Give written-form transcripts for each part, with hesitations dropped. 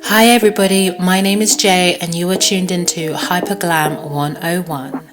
Hi everybody, my name is Jay and you are tuned into Hyperglam 101.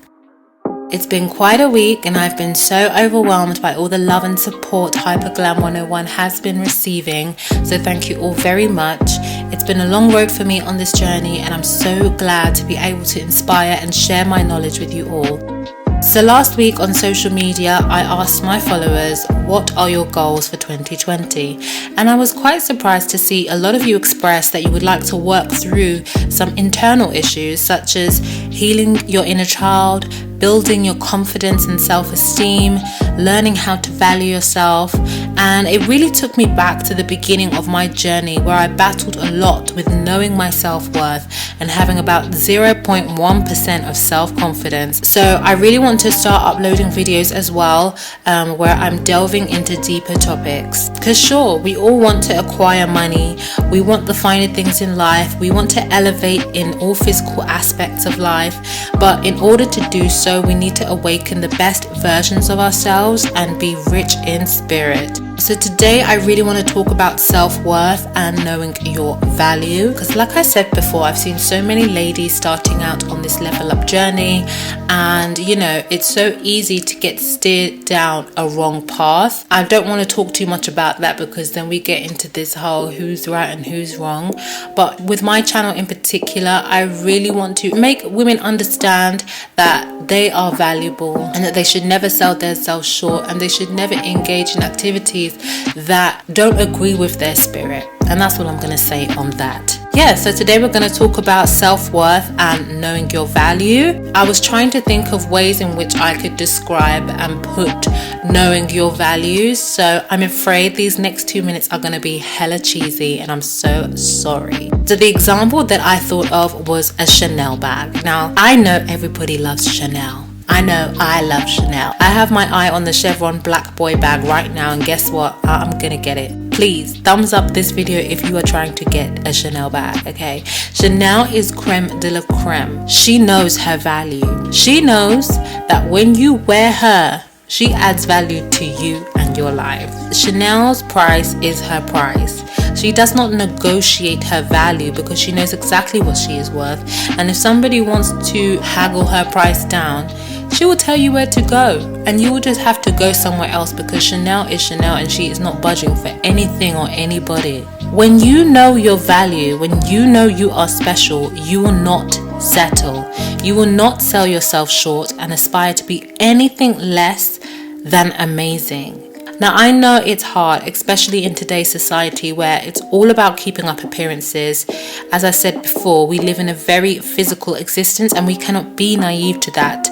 It's been quite a week and I've been so overwhelmed by all the love and support Hyperglam 101 has been receiving, so thank you all very much. It's been a long road for me on this journey and I'm so glad to be able to inspire and share my knowledge with you all. So last week on social media, I asked my followers, what are your goals for 2020? And I was quite surprised to see a lot of you express that you would like to work through some internal issues such as healing your inner child, building your confidence and self-esteem, learning how to value yourself. And it really took me back to the beginning of my journey where I battled a lot with knowing my self-worth and having about 0.1% of self-confidence. So I really want to start uploading videos as well where I'm delving into deeper topics. Because sure, we all want to acquire money, we want the finer things in life, we want to elevate in all physical aspects of life, but in order to do so, we need to awaken the best versions of ourselves and be rich in spirit. So today I really want to talk about self-worth and knowing your value, because like I said before, I've seen so many ladies starting out on this level up journey, and you know, it's so easy to get steered down a wrong path. I don't want to talk too much about that because then we get into this whole who's right and who's wrong. But with my channel in particular, I really want to make women understand that they are valuable and that they should never sell themselves short and they should never engage in activities that don't agree with their spirit. And that's what I'm going to say on that. Yeah, so today we're going to talk about self-worth and knowing your value. I was trying to think of ways in which I could describe and put knowing your values. So I'm afraid these next 2 minutes are going to be hella cheesy and I'm so sorry. So the example that I thought of was a Chanel bag. Now, I know everybody loves Chanel. I know I love Chanel. I have my eye on the Chevron Black Boy bag right now, and guess what? I'm gonna get it. Please thumbs up this video if you are trying to get a Chanel bag, okay? Chanel is creme de la creme. She knows her value. She knows that when you wear her, she adds value to you and your life. Chanel's price is her price. She does not negotiate her value because she knows exactly what she is worth. And if somebody wants to haggle her price down, she will tell you where to go, and you will just have to go somewhere else because Chanel is Chanel and she is not budging for anything or anybody. When you know your value, when you know you are special, you will not settle. You will not sell yourself short and aspire to be anything less than amazing. Now, I know it's hard, especially in today's society where it's all about keeping up appearances. As I said before, we live in a very physical existence and we cannot be naive to that.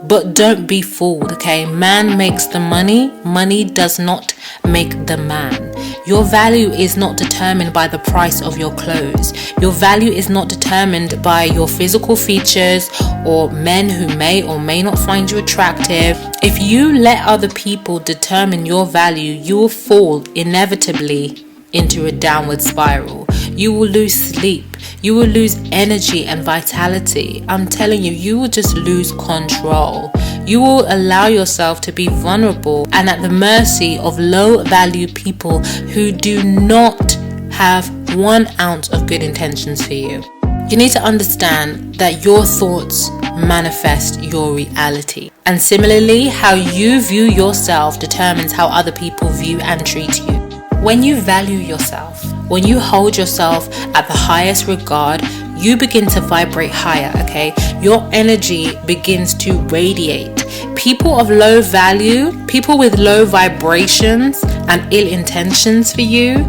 But don't be fooled, okay? Man makes the money. Money does not make the man. Your value is not determined by the price of your clothes. Your value is not determined by your physical features or men who may or may not find you attractive. If you let other people determine your value, you will fall inevitably into a downward spiral. You will lose sleep. You will lose energy and vitality. I'm telling you, you will just lose control. You will allow yourself to be vulnerable and at the mercy of low value people who do not have 1 ounce of good intentions for you. You need to understand that your thoughts manifest your reality. And similarly, how you view yourself determines how other people view and treat you. When you value yourself, when you hold yourself at the highest regard, you begin to vibrate higher, okay? Your energy begins to radiate. People of low value, people with low vibrations and ill intentions for you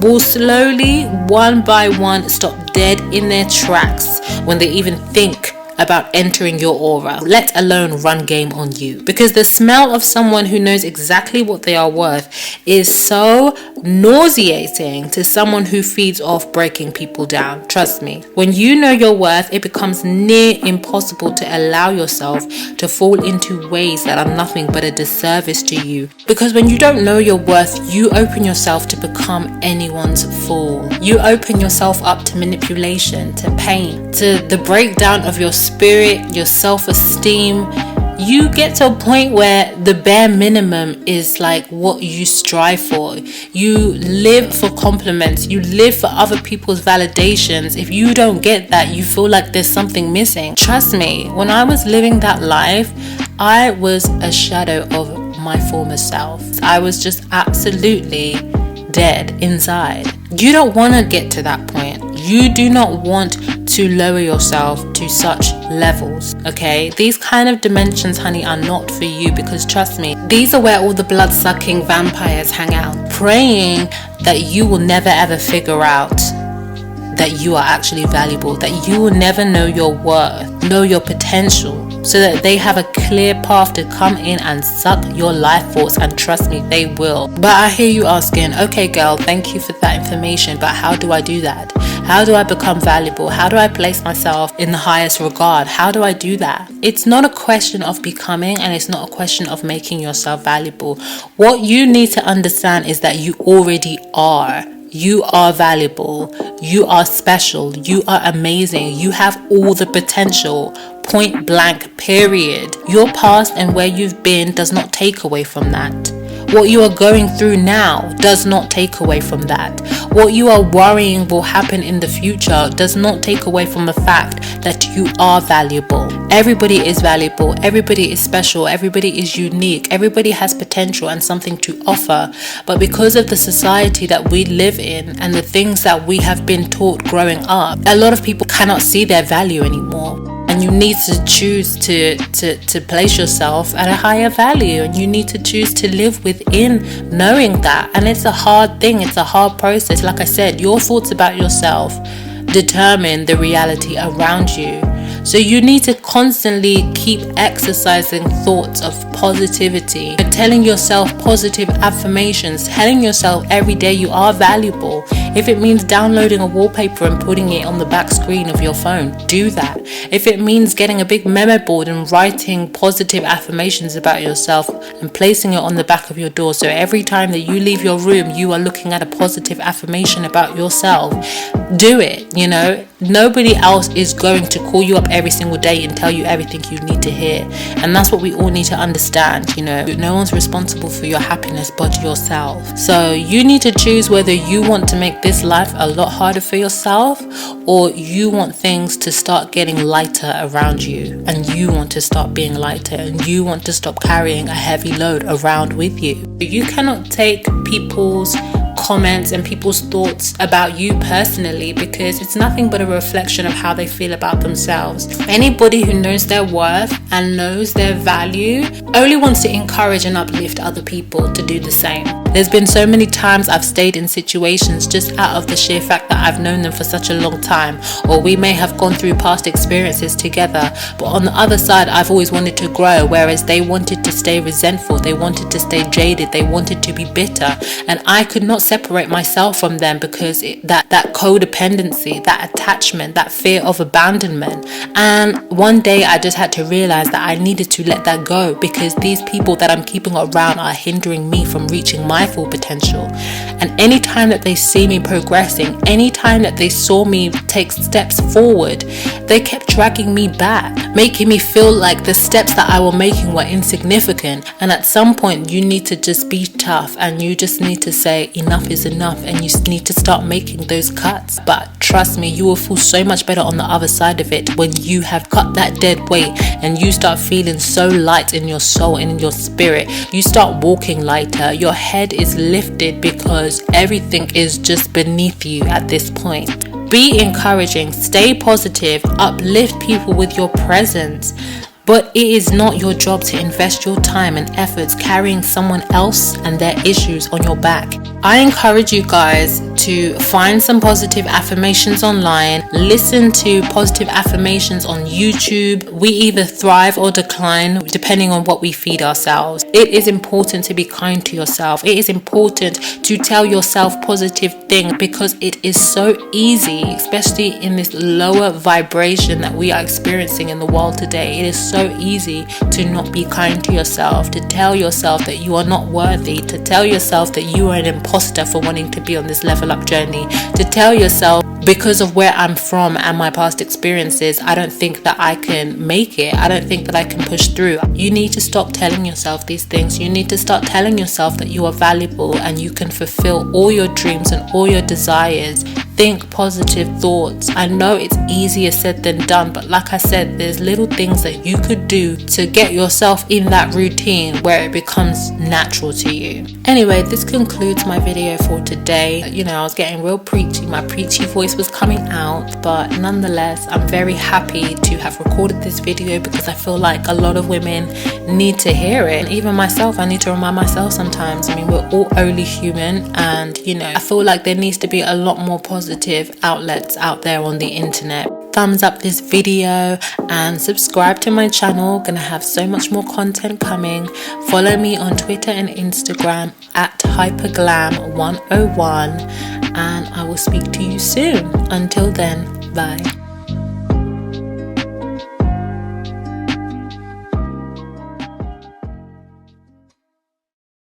will slowly, one by one, stop dead in their tracks when they even think about entering your aura, let alone run game on you. Because the smell of someone who knows exactly what they are worth is so nauseating to someone who feeds off breaking people down. Trust me. When you know your worth, it becomes near impossible to allow yourself to fall into ways that are nothing but a disservice to you. Because when you don't know your worth, you open yourself to become anyone's fool. You open yourself up to manipulation, to pain, to the breakdown of your spirit, your self-esteem, you get to a point where the bare minimum is like what you strive for. You live for compliments, you live for other people's validations. If you don't get that, you feel like there's something missing. Trust me, when I was living that life, I was a shadow of my former self. I was just absolutely dead inside. You don't want to get to that point. You do not want to lower yourself to such levels, okay? These kind of dimensions, honey, are not for you, because trust me, these are where all the blood-sucking vampires hang out, praying that you will never ever figure out that you are actually valuable, that you will never know your worth, know your potential, so that they have a clear path to come in and suck your life force. And trust me, they will. But I hear you asking, okay girl, thank you for that information, but how do I do that? How do I become valuable? How do I place myself in the highest regard? How do I do that? It's not a question of becoming, and it's not a question of making yourself valuable. What you need to understand is that you already are. You are valuable. You are special. You are amazing. You have all the potential. Point blank, period. Your past and where you've been does not take away from that. What you are going through now does not take away from that. What you are worrying will happen in the future does not take away from the fact that you are valuable. Everybody is valuable. Everybody is special. Everybody is unique. Everybody has potential and something to offer. But because of the society that we live in and the things that we have been taught growing up, a lot of people cannot see their value anymore. And you need to choose to place yourself at a higher value, and you need to choose to live within knowing that. And it's a hard thing, it's a hard process. Like I said, your thoughts about yourself determine the reality around you. So you need to constantly keep exercising thoughts of positivity, telling yourself positive affirmations, telling yourself every day you are valuable. If it means downloading a wallpaper and putting it on the back screen of your phone, do that. If it means getting a big memo board and writing positive affirmations about yourself and placing it on the back of your door, so every time that you leave your room, you are looking at a positive affirmation about yourself, do it. You know, nobody else is going to call you up every single day and tell you everything you need to hear. And that's what we all need to understand. You know, no one's responsible for your happiness but yourself. So you need to choose whether you want to make this life a lot harder for yourself, or you want things to start getting lighter around you, and you want to start being lighter, and you want to stop carrying a heavy load around with you. You cannot take people's comments and people's thoughts about you personally, because it's nothing but a reflection of how they feel about themselves. Anybody who knows their worth and knows their value only wants to encourage and uplift other people to do the same. There's been so many times I've stayed in situations just out of the sheer fact that I've known them for such a long time, or we may have gone through past experiences together, but on the other side I've always wanted to grow, whereas they wanted to stay resentful, they wanted to stay jaded, they wanted to be bitter, and I could not separate myself from them because that codependency, that attachment, that fear of abandonment. And one day I just had to realize that I needed to let that go, because these people that I'm keeping around are hindering me from reaching my full potential. And anytime that they see me progressing, anytime that they saw me take steps forward, they kept dragging me back, making me feel like the steps that I was making were insignificant. And at some point you need to just be tough, and you just need to say enough is enough, and you need to start making those cuts. But trust me, you will feel so much better on the other side of it when you have cut that dead weight and you start feeling so light in your soul and in your spirit. You start walking lighter, your head is lifted because everything is just beneath you at this point. Be encouraging, stay positive, uplift people with your presence. But it is not your job to invest your time and efforts carrying someone else and their issues on your back. I encourage you guys to find some positive affirmations online, listen to positive affirmations on YouTube. We either thrive or decline depending on what we feed ourselves. It is important to be kind to yourself. It is important to tell yourself positive things, because it is so easy, especially in this lower vibration that we are experiencing in the world today. It is so easy to not be kind to yourself, to tell yourself that you are not worthy, to tell yourself that you are an imposter for wanting to be on this level up journey, to tell yourself because of where I'm from and my past experiences, I don't think that I can make it. I don't think that I can push through. You need to stop telling yourself these things. You need to start telling yourself that you are valuable and you can fulfill all your dreams and all your desires. Think positive thoughts. I know it's easier said than done, but like I said, there's little things that you could do to get yourself in that routine where it becomes natural to you. Anyway, this concludes my video for today. I was getting real preachy. My preachy voice was coming out, but nonetheless, I'm very happy to have recorded this video because I feel like a lot of women need to hear it. And even myself, I need to remind myself sometimes. We're all only human, and I feel like there needs to be a lot more positive outlets out there on the internet. Thumbs up this video and subscribe to my channel. Gonna have so much more content coming. Follow me on Twitter and Instagram at Hyperglam101, and I will speak to you soon. Until then, bye.